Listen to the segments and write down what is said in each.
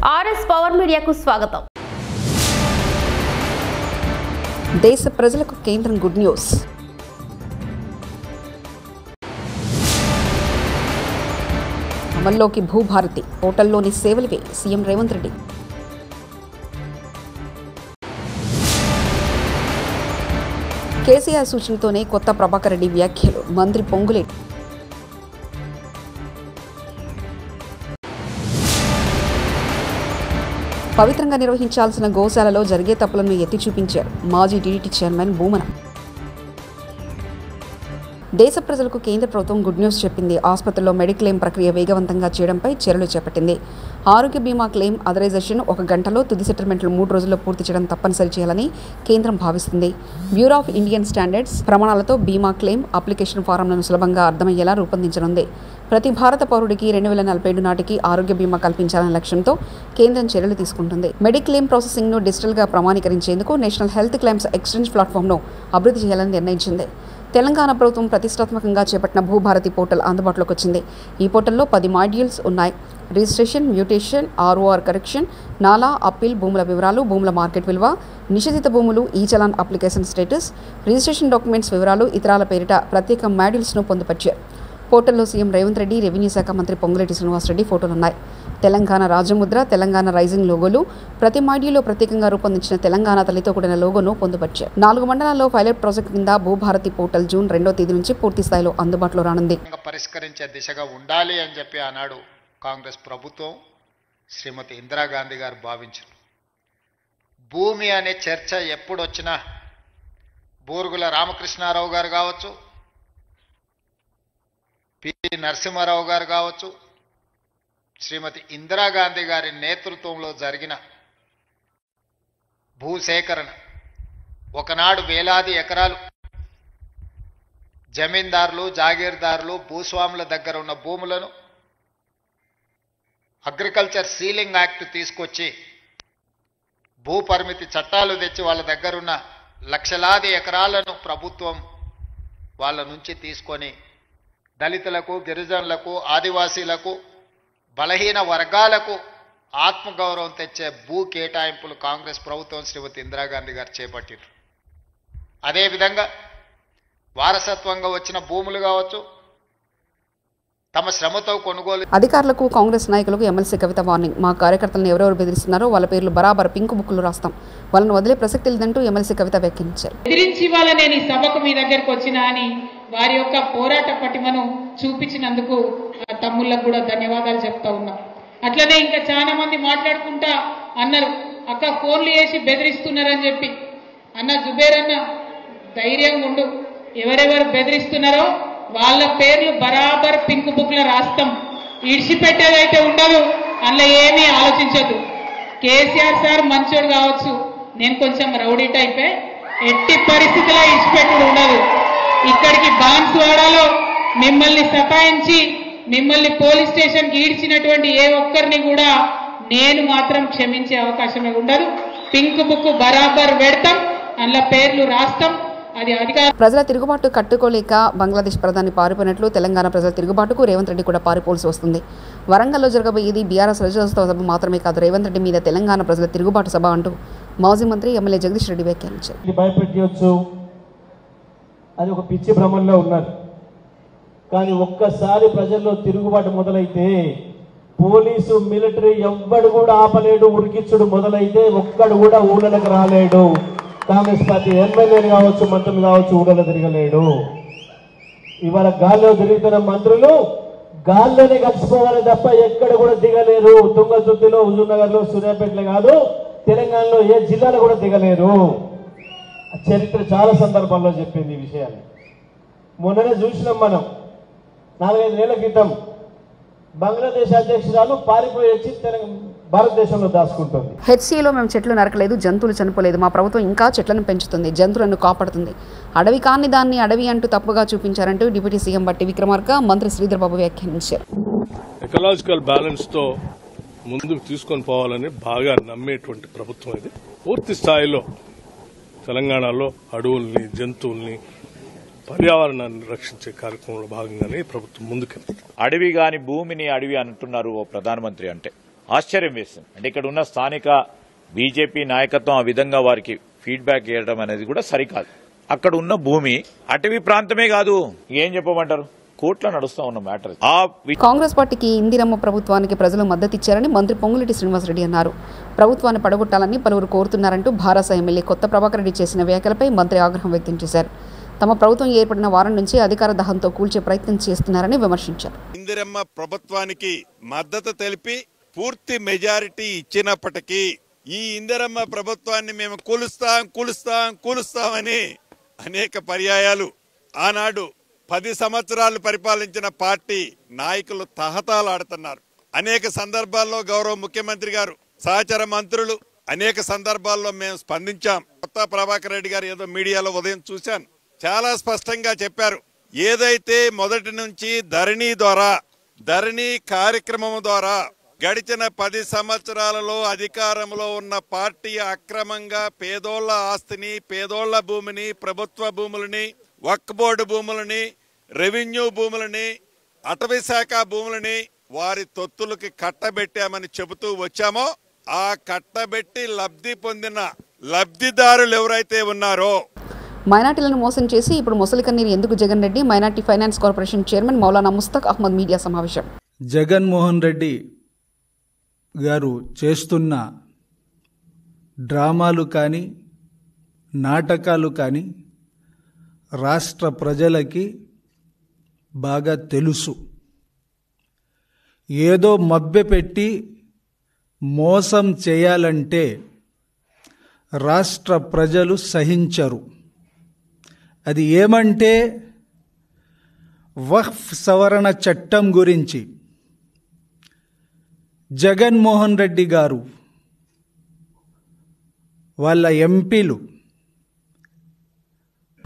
RS power మీడియాకు స్వాగతం. దేశ ప్రజలకు కేంద్రం గుడ్ న్యూస్. అమల్లోకి భూభారతి పోర్టల్లోని సేవలవే సీఎం రేవంత్ రెడ్డి. కేసీఆర్ సూచనతోనే కొత్త ప్రభాకర్ రెడ్డి వ్యాఖ్యలు మంత్రి పొంగులేటి. పవిత్రంగా నిర్వహించాల్సిన గోశాలలో జరిగే తప్పులను ఎత్తి చూపించారు మాజీ టీడీటీ చైర్మన్ భూమన. దేశ ప్రజలకు కేంద్ర ప్రభుత్వం గుడ్ న్యూస్ చెప్పింది. ఆసుపత్రుల్లో మెడిక్లెయిమ్ ప్రక్రియ వేగవంతంగా చేయడంపై చర్యలు చేపట్టింది. ఆరోగ్య బీమా క్లెయిమ్ అథరైజేషన్ 1 గంటలో, తుది సెటిల్మెంట్లు 3 రోజుల్లో పూర్తి చేయడం తప్పనిసరి చేయాలని కేంద్రం భావిస్తుంది. బ్యూరో ఆఫ్ ఇండియన్ స్టాండర్డ్స్ ప్రమాణాలతో బీమా క్లెయిమ్ అప్లికేషన్ ఫారంలను సులభంగా అర్థమయ్యేలా రూపొందించనుంది. ప్రతి భారత పౌరుడికి 2047 నాటికి ఆరోగ్య బీమా కల్పించాలనే లక్ష్యంతో కేంద్రం చర్యలు తీసుకుంటుంది. మెడిక్లెయిమ్ ప్రాసెసింగ్ను డిజిటల్గా ప్రమాణీకరించేందుకు నేషనల్ హెల్త్ క్లెయిమ్స్ ఎక్స్చేంజ్ ప్లాట్ఫామ్ను అభివృద్ధి చేయాలని నిర్ణయించింది. తెలంగాణ ప్రభుత్వం ప్రతిష్టాత్మకంగా చేపట్టిన భూభారతి పోర్టల్ అందుబాటులోకి వచ్చింది. ఈ పోర్టల్లో 10 మాడ్యూల్స్ ఉన్నాయి. రిజిస్ట్రేషన్, మ్యూటేషన్, ఆర్ఓఆర్ కరెక్షన్, నాలా, అప్పీల్, భూముల వివరాలు, భూముల మార్కెట్ విలువ, నిషేధిత భూములు, ఈ challan application status, registration documents వివరాలు, ఇతరాల పేరిట ప్రత్యేక మాడ్యూల్స్ను పొందుపరిచారు. పోర్టల్లో సీఎం రేవంత్ రెడ్డి, రెవెన్యూ శాఖ మంత్రి పొంగులేటి శ్రీనివాసరెడ్డి ఫోటోలున్నాయి. తెలంగాణ రాజముద్ర, తెలంగాణ రైజింగ్ లోగోలు, ప్రతి మాడ్యూల్లో ప్రత్యేకంగా రూపొందించిన తెలంగాణ తల్లితో కూడిన లోగోను పొందుపరిచారు. 4 మండలాల్లో పైలట్ ప్రాజెక్టు కింద భూభారతి పోర్టల్ జూన్ 2వ తేదీ నుంచి పూర్తి స్థాయిలో అందుబాటులో రానుంది. పరిష్కరించే దిశగా ఉండాలి అని చెప్పి ఆనాడు కాంగ్రెస్ ప్రభుత్వం శ్రీమతి ఇందిరాగాంధీ గారు భావించారు. భూమి అనే చర్చ ఎప్పుడొచ్చినా బూరుగుల రామకృష్ణారావు గారు కావచ్చు, పి నరసింహారావు గారు కావచ్చు, శ్రీమతి ఇందిరాగాంధీ గారి నేతృత్వంలో జరిగిన భూసేకరణ, ఒకనాడు వేలాది ఎకరాలు జమీందారులు, జాగీర్దారులు, భూస్వాముల దగ్గర ఉన్న భూములను అగ్రికల్చర్ సీలింగ్ యాక్ట్ తీసుకొచ్చి భూ పరిమితి చట్టాలు తెచ్చి వాళ్ళ దగ్గరున్న లక్షలాది ఎకరాలను ప్రభుత్వం వాళ్ళ నుంచి తీసుకొని దళితులకు, గిరిజనులకు, ఆదివాసీలకు, బలహీన వర్గాలకు ఆత్మగౌరవం తెచ్చే భూ కేటాయింపులు కాంగ్రెస్ ప్రభుత్వం శ్రీమతి ఇందిరాగాంధీ గారు చేపట్టారు. అదేవిధంగా వారసత్వంగా వచ్చిన భూములు కావచ్చు, తమ శ్రమతో కొనుగోలు. అధికారులకు, కాంగ్రెస్ నాయకులకు ఎమ్మెల్సీ కవిత వార్నింగ్. మా కార్యకర్తలను ఎవరెవరు బెదిరిస్తున్నారో వాళ్ళ పేర్లు బరాబర్ పింక్ బుక్లు రాస్తాం, వాళ్ళని వదిలే ప్రసక్తి లేదంటూ ఎమ్మెల్సీ కవిత వ్యాఖ్యానించారు. బెదిరించి వాళ్ళ నేను ఈ సభకు మీ దగ్గరకు వచ్చినా అని వారి యొక్క పోరాట పటిమను చూపించినందుకు తమ్ముళ్ళకు కూడా ధన్యవాదాలు చెప్తా ఉన్నా. అట్లనే ఇంకా చాలా మంది మాట్లాడుకుంటా అన్నారు, అక్క ఫోన్లు చేసి బెదిరిస్తున్నారని చెప్పి. అన్న జుబేర్ అన్న ధైర్యంగా ఉండు, ఎవరెవరు బెదిరిస్తున్నారో వాళ్ళ పేర్లు బరాబర్ పింక్ బుక్ లో రాస్తాం, ఇడిచిపెట్టేదైతే ఉండదు, అందులో ఏమీ ఆలోచించదు. కేసీఆర్ సార్ మంచోడు కావచ్చు, నేను కొంచెం రౌడీ టైపే, ఎట్టి పరిస్థితిలో ఇడిచిపెట్టుడు ఉండదు. ఇక్కడికి బాన్స్వాడలో మిమ్మల్ని సతాయించి మిమ్మల్ని పోలీస్ స్టేషన్కి ఈడ్చినటువంటి ఏ ఒక్కరిని కూడా నేను మాత్రం క్షమించే అవకాశమే ఉండదు. పింక్ బుక్ బరాబర్ పెడతాం, అందులో పేర్లు రాస్తాం. అది అధికార ప్రజల తిరుగుబాటు కట్టుకోలేక బంగ్లాదేశ్ ప్రధాని పారిపోయినట్లు తెలంగాణ ప్రజల తిరుగుబాటుకు రేవంత్ రెడ్డి కూడా పారిపోవాల్సి వస్తుంది. వరంగల్లో జరగబోయేది బీఆర్ఎస్ రజతోత్సవ సభ మాత్రమే కాదు, రేవంత్ రెడ్డి మీద తెలంగాణ ప్రజల తిరుగుబాటు సభ అంటూ మాజీ మంత్రి ఎమ్మెల్యే జగదీష్ రెడ్డి వ్యాఖ్యానించారు. భయపెట్టవచ్చు అది ఒక పిచ్చి భ్రమంలో ఉన్నారు. కానీ ఒక్కసారి ప్రజల్లో తిరుగుబాటు మొదలైతే పోలీసు, మిలిటరీ ఎవ్వడు కూడా ఆపలేడు. ఉరికిచ్చుడు మొదలైతే ఒక్కడు కూడా ఊళ్ళలకు రాలేడు. కాంగ్రెస్ పార్టీ ఎమ్మెల్యేలు కావచ్చు, మంత్రులు కావచ్చు, ఊళ్ళలో తిరగలేడు. ఇవాళ గాల్లో తిరుగుతున్న మంత్రులు గాల్లోనే కలిసిపోవాలి తప్ప ఎక్కడ కూడా దిగలేరు. తుంగతుర్తిలో, హుజూర్నగర్లో, సూర్యాపేటలో కాదు, తెలంగాణలో ఏ జిల్లాలో కూడా దిగలేరు. చరిత్ర చాలా సందర్భాల్లో చెప్పింది ఈ విషయాన్ని. మొన్ననే చూసినాం మనం, 4-5 నెలల క్రితం బంగ్లాదేశ్ అధ్యక్షురాలు పారిపోయి వచ్చి భారతదేశంలో దాచుకుంటుంది. హెచ్సీలో మేము చెట్లు నరకలేదు, జంతువులు చనిపోలేదు, మా ప్రభుత్వం ఇంకా చెట్లను పెంచుతుంది, జంతువులను కాపాడుతుంది, అడవి కాని దాన్ని అడవి అంటూ తప్పుగా చూపించారంటూ డిప్యూటీ సీఎం బట్టి విక్రమార్క, మంత్రి శ్రీధర్ బాబు వ్యాఖ్యానించారు. ఎకలాజికల్ బ్యాలెన్స్ తో ముందుకు తీసుకొని పోవాలని బాగా నమ్మేటువంటి ప్రభుత్వం ఇది. పూర్తి స్థాయిలో తెలంగాణలో అడవుల్ని, జంతువుల్ని, పర్యావరణాన్ని రక్షించే కార్యక్రమంలో భాగంగానే ప్రభుత్వం ముందుకెళ్తుంది. అడవి గాని భూమిని అడవి అంటున్నారు ఓ ప్రధానమంత్రి. అంటే ఆశ్చర్యం వేసింది. అంటే ఇక్కడ ఉన్న స్థానిక బీజేపీ నాయకత్వం ఆ విధంగా వారికి ఫీడ్బ్యాక్ ఇవ్వడం అనేది కూడా సరికాదు. అక్కడ ఉన్న భూమి అటవీ ప్రాంతమే కాదు, ఏం చెప్పమంటారు, కోర్టులో నడుస్తా ఉన్న మ్యాటర్. కాంగ్రెస్ పార్టీకి ఇందిరమ్మ ప్రభుత్వానికి ప్రజలు మద్దతిచ్చారని మంత్రి పొంగులేటి శ్రీనివాసరెడ్డి అన్నారు. ప్రభుత్వాన్ని పడగొట్టాలని పలువురు కోరుతున్నారంటూ భారస ఎమ్మెల్యే కొత్త ప్రభాకర్ రెడ్డి చేసిన వ్యాఖ్యలపై మంత్రి ఆగ్రహం వ్యక్తం చేశారు. తమ ప్రభుత్వం ఏర్పడిన వారం నుంచి అధికార దహంతో కూల్చే ప్రయత్నం చేస్తున్నారని విమర్శించారు. ఇందిరమ్మ ప్రభుత్వానికి మద్దతు తెలిపి పూర్తి మెజారిటీ ఇచ్చినప్పటికీ ఈ ఇందిరమ్మ ప్రభుత్వాన్ని మేము కూలుస్తామని అనేక పర్యాయాలు ఆనాడు 10 సంవత్సరాలు పరిపాలించిన పార్టీ నాయకులు తహతాలాడుతున్నారు. అనేక సందర్భాల్లో గౌరవ ముఖ్యమంత్రి గారు, సహచర మంత్రులు అనేక సందర్భాల్లో మేము స్పందించాం. కొత్త ప్రభాకర్ రెడ్డి గారు ఏదో మీడియాలో ఉదయం చూశాను, చాలా స్పష్టంగా చెప్పారు. ఏదైతే మొదటి నుంచి ధరణి కార్యక్రమం ద్వారా గడిచిన 10 సంవత్సరాలలో అధికారంలో ఉన్న పార్టీ అక్రమంగా పేదోళ్ల ఆస్తిని, పేదోళ్ల భూమిని, ప్రభుత్వ భూములని, వక్ఫ్ బోర్డు భూములని, రెవెన్యూ భూములని, అటవీ శాఖ భూములని వారి తొత్తులకి కట్టబెట్టామని చెబుతూ వచ్చామో, ఆ కట్టబెట్టి లబ్ధి పొందిన లబ్ధిదారులు ఎవరైతే ఉన్నారో, మైనార్టీలను మోసం చేసి ఇప్పుడు మొసలి కన్నీరు ఎందుకు Jagan Reddy minority finance corporation chairman Maulana Mushtaq Ahmed media సమావేశం. జగన్మోహన్ రెడ్డి గారు చేస్తున్న డ్రామాలు కానీ నాటకాలు కానీ రాష్ట్ర ప్రజలకి బాగా తెలుసు. ఏదో మభ్యపెట్టి మోసం చేయాలంటే రాష్ట్ర ప్రజలు సహించరు. అది ఏమంటే వక్ఫ్ సవరణ చట్టం గురించి జగన్మోహన్ రెడ్డి గారు వాళ్ళ ఎంపీలు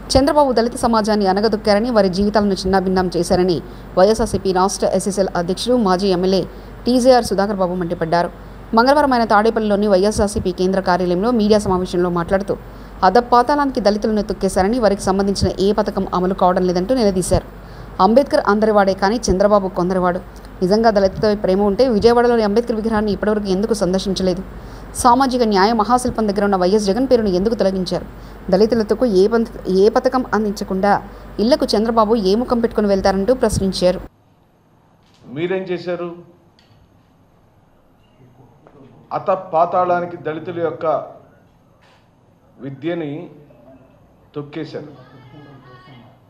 చంద్రబాబు దళిత సమాజాన్ని అనగదొక్కారని, వారి జీవితాలను చిన్నాభిన్నం చేశారని వైఎస్ఆర్సీపీ రాష్ట్ర ఎస్ఎస్ఎల్ అధ్యక్షుడు మాజీ ఎమ్మెల్యే టీజేఆర్ సుధాకర్ బాబు మండిపడ్డారు. మంగళవారం ఆయన తాడేపల్లిలోని వైఎస్ఆర్సీపీ కేంద్ర కార్యాలయంలో మీడియా సమావేశంలో మాట్లాడుతూ అధపాతాళానికి దళితులను తొక్కేశారని, వారికి సంబంధించిన ఏ పథకం అమలు కావడం లేదంటూ నిలదీశారు. అంబేద్కర్ అందరివాడే కానీ చంద్రబాబు కొందరివాడు. నిజంగా దళితులపై ప్రేమ ఉంటే విజయవాడలోని అంబేద్కర్ విగ్రహాన్ని ఇప్పటివరకు ఎందుకు సందర్శించలేదు? సామాజిక న్యాయ మహాశిల్పం దగ్గర ఉన్న వైఎస్ జగన్ పేరును ఎందుకు తొలగించారు? దళితులతో ఏ పథకం అందించకుండా ఇళ్లకు చంద్రబాబు ఏ ముఖం పెట్టుకుని వెళ్తారంటూ ప్రశ్నించారు. మీరేం చేశారు? పాతాళానికి దళితుల యొక్క విద్యని తొక్కేశారు.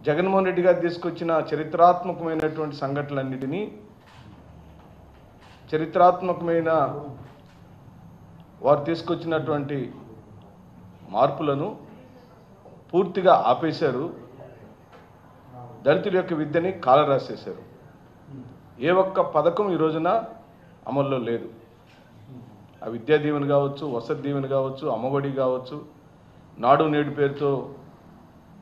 జగన్మోహన్ రెడ్డి గారు తీసుకొచ్చిన చరిత్రాత్మకమైనటువంటి సంఘటనలన్నిటినీ, చరిత్రాత్మకమైన వారు తీసుకొచ్చినటువంటి మార్పులను పూర్తిగా ఆపేశారు. దళితుల యొక్క విద్యని కాలరాసేశారు. ఏ ఒక్క పథకం ఈ రోజున అమల్లో లేదు. ఆ విద్యా దీవెన కావచ్చు, వసతి దీవెన కావచ్చు, అమ్మఒడి కావచ్చు, నాడు నేడు పేరుతో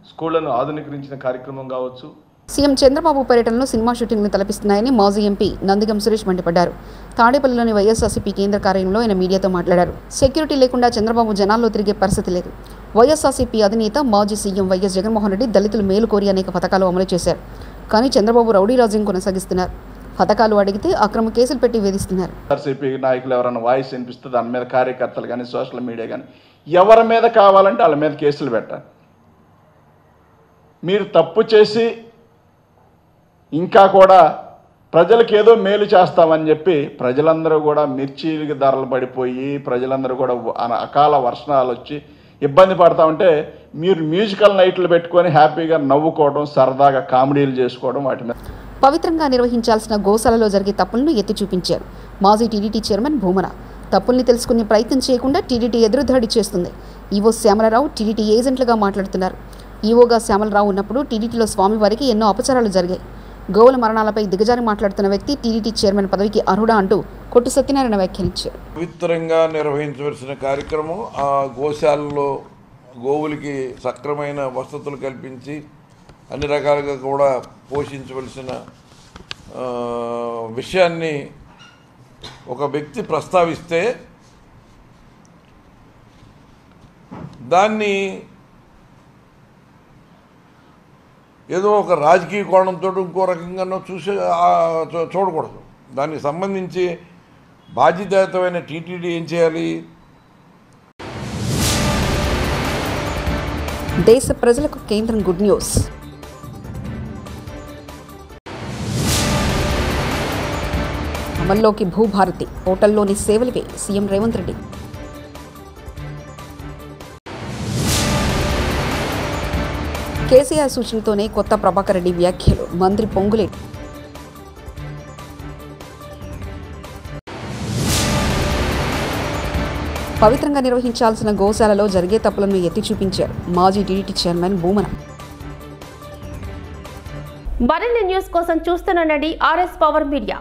స్కూళ్లను ఆధునీకరించిన కార్యక్రమం కావచ్చు. సీఎం చంద్రబాబు పర్యటనలో సినిమా షూటింగ్ను తలపిస్తున్నాయని మాజీ ఎంపీ నందిగం సురేష్ మండిపడ్డారు. తాడేపల్లిలోని వైఎస్ఆర్సీపీ కేంద్ర కార్యాలయంలో ఆయన మీడియాతో మాట్లాడారు. సెక్యూరిటీ లేకుండా చంద్రబాబు జనాల్లో తిరిగే పరిస్థితి లేదు. వైఎస్ఆర్సీపీ అధినేత మాజీ సీఎం వైఎస్ జగన్మోహన్ రెడ్డి దళితులు మేలు కోరి అనేక పథకాలు అమలు చేశారు. కానీ చంద్రబాబు రౌడీ రాజ్యం కొనసాగిస్తున్నారు. పథకాలు అడిగితే అక్రమ కేసులు పెట్టి వేధిస్తున్నారు. వైఎస్ఆర్సీపీ నాయకులు ఎవరైనా వాయిస్ వినిపిస్తే దాని మీద కార్యకర్తలు కానీ సోషల్ మీడియా కానీ ఎవరి మీద కావాలంటే వాళ్ళ మీద కేసులు పెట్టాలి. మీరు తప్పు చేసి ఇంకా కూడా ప్రజలకు ఏదో మేలు చేస్తామని చెప్పి ప్రజలందరూ కూడా మిర్చీలకి ధరలు పడిపోయి ప్రజలందరూ కూడా అకాల వర్షాలు వచ్చి ఇబ్బంది పడతా ఉంటే మీరు మ్యూజికల్ నైట్లు పెట్టుకొని హ్యాపీగా నవ్వుకోవడం, సరదాగా కామెడీలు చేసుకోవడం, వాటి మీద పవిత్రంగా నిర్వహించాల్సిన గోశాలలో జరిగే తప్పులను ఎత్తి చూపించారు. మాజీ టీడీటీ చైర్మన్ భూమన తప్పుల్ని తెలుసుకునే ప్రయత్నం చేయకుండా టీడీటీ ఎదురుదాడి చేస్తుంది. ఈవో శ్యామలరావు టీడీటీ ఏజెంట్లుగా మాట్లాడుతున్నారు. ఈవోగా శ్యామలరావు ఉన్నప్పుడు టీడీటీలో స్వామివారికి ఎన్నో అపచారాలు జరిగాయి. గోవుల మరణాలపై దిగజారి మాట్లాడుతున్న వ్యక్తి టీడీటీ చైర్మన్ పదవికి అర్హుడా అంటూ కొట్టు సత్యనారాయణ వ్యాఖ్యానించారు. పవిత్రంగా నిర్వహించవలసిన కార్యక్రమం ఆ గోశాలలో గోవులకి సక్రమైన వసతులు కల్పించి అన్ని రకాలుగా కూడా పోషించవలసిన విషయాన్ని ఒక వ్యక్తి ప్రస్తావిస్తే దాన్ని ఏదో ఒక రాజకీయ కోణంతో ఇంకో రకంగానో చూడకూడదు. దానికి సంబంధించి బాధ్యతాయుతమైన టీటీడీ ఏం చేయాలి? దేశ ప్రజలకు కేంద్రం గుడ్ న్యూస్. అమల్లోకి భూభారతి, పోర్టల్లోని సేవలవే సీఎం రేవంత్ రెడ్డి. కేసీఆర్ సూచనతోనే కొత్త ప్రభాకర్ రెడ్డి వ్యాఖ్యలు, మంత్రి పొంగులేటి. పవిత్రంగా నిర్వహించాల్సిన గోశాలలో జరిగే తప్పులను ఎత్తి చూపించారు మాజీ టీడీటీ చైర్మన్ భూమన. మరిన్ని న్యూస్ కోసం చూస్తూనండి RS పవర్ మీడియా.